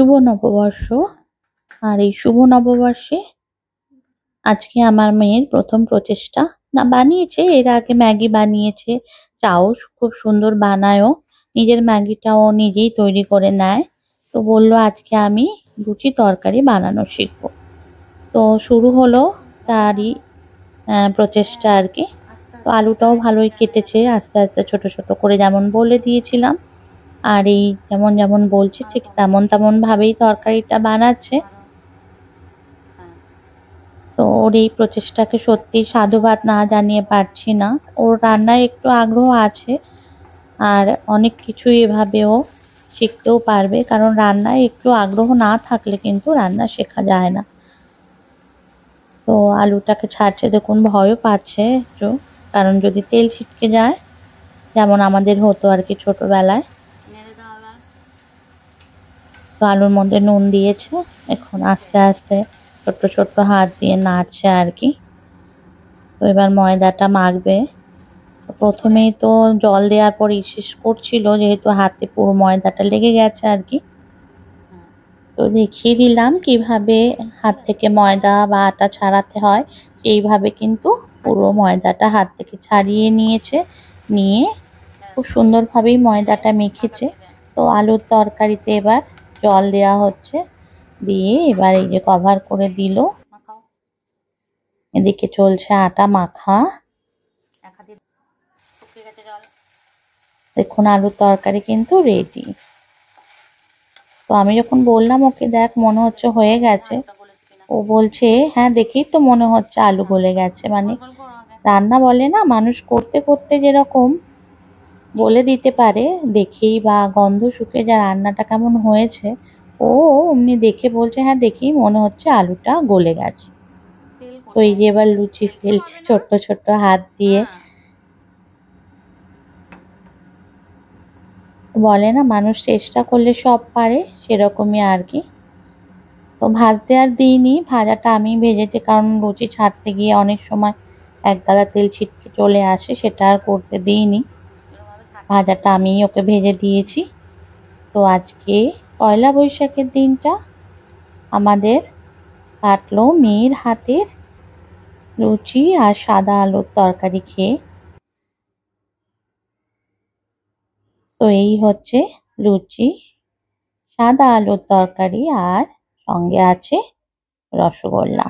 শুভ নববর্ষ। আর এই শুভ নববর্ষে আজকে আমার মেয়ের প্রথম প্রচেষ্টা। না, বানিয়েছে এর আগে ম্যাগি বানিয়েছে, চাও খুব সুন্দর বানায়ও, নিজের ম্যাগিটাও নিজেই তৈরি করে নেয়। তো বললো আজকে আমি লুচি তরকারি বানানো শিখবো। তো শুরু হলো তারই প্রচেষ্টা আর কি। তো আলুটাও ভালোই কেটেছে আস্তে আস্তে ছোট ছোট করে, যেমন বলে দিয়েছিলাম। আর এই যেমন যেমন বলছি ঠিক তেমন তেমন ভাবেই তরকারিটা বানাচ্ছে। তো ওর এই প্রচেষ্টাকে সত্যি সাধুবাদ না জানিয়ে পারছি না। ওর রান্নায় একটু আগ্রহ আছে, আর অনেক কিছুই এভাবেও শিখতেও পারবে, কারণ রান্নায় একটু আগ্রহ না থাকলে কিন্তু রান্না শেখা যায় না। তো আলুটাকে ছাড়ছে, দেখুন ভয়ও পাচ্ছে একটু, কারণ যদি তেল ছিটকে যায় যেমন আমাদের হতো আর কি ছোটবেলায়। তো আলুর মধ্যে নুন দিয়েছে, এখন আস্তে আস্তে ছোট্ট ছোট্ট হাত দিয়ে নাড়ছে আর কি। তো এবার ময়দাটা মাখবে। প্রথমেই তো জল দেওয়ার পর ইসিস করছিল, যেহেতু হাতে পুরো ময়দাটা লেগে গেছে আর কি। তো দেখিয়ে দিলাম কিভাবে হাত থেকে ময়দা বা আটা ছাড়াতে হয়। এইভাবে কিন্তু পুরো ময়দাটা হাত থেকে ছাড়িয়ে নিয়েছে, নিয়ে খুব সুন্দরভাবেই ময়দাটা মেখেছে। তো আলুর তরকারিতে এবার জল দেওয়া হচ্ছে, দিয়ে এবার এই যে কভার করে দিল। এদিকে চলছে আটা মাখা। দেখুন আলুর তরকারি কিন্তু রেডি। তো আমি যখন বললাম ওকে, দেখ মনে হচ্ছে হয়ে গেছে, ও বলছে হ্যাঁ দেখেই তো মনে হচ্ছে আলু গলে গেছে। মানে রান্না বলে না, মানুষ করতে করতে যেরকম বলে দিতে পারে দেখেই, বা গন্ধ শুকে যা রান্নাটা কেমন হয়েছে, ও অমনি দেখে বলছে হ্যাঁ দেখেই মনে হচ্ছে আলুটা গলে গেছে। তো এই যে এবার লুচি ফেলছে ছোট্ট ছোট্ট হাত দিয়ে। বলে না মানুষ চেষ্টা করলে সব পারে, সেরকমই আর কি। তো ভাজতে আর দিইনি, ভাজাটা আমি ভেজেছি, কারণ লুচি ছাড়তে গিয়ে অনেক সময় এক গাদা তেল ছিটকে চলে আসে, সেটা আর করতে দিইনি। ভাজাটা আমি ওকে ভেজে দিয়েছি। তো আজকে পয়লা বৈশাখের দিনটা আমাদের কাটলো মেয়ের হাতের লুচি আর সাদা আলুর তরকারি খেয়ে। তো এই হচ্ছে লুচি, সাদা আলুর তরকারি, আর সঙ্গে আছে রসগোল্লা।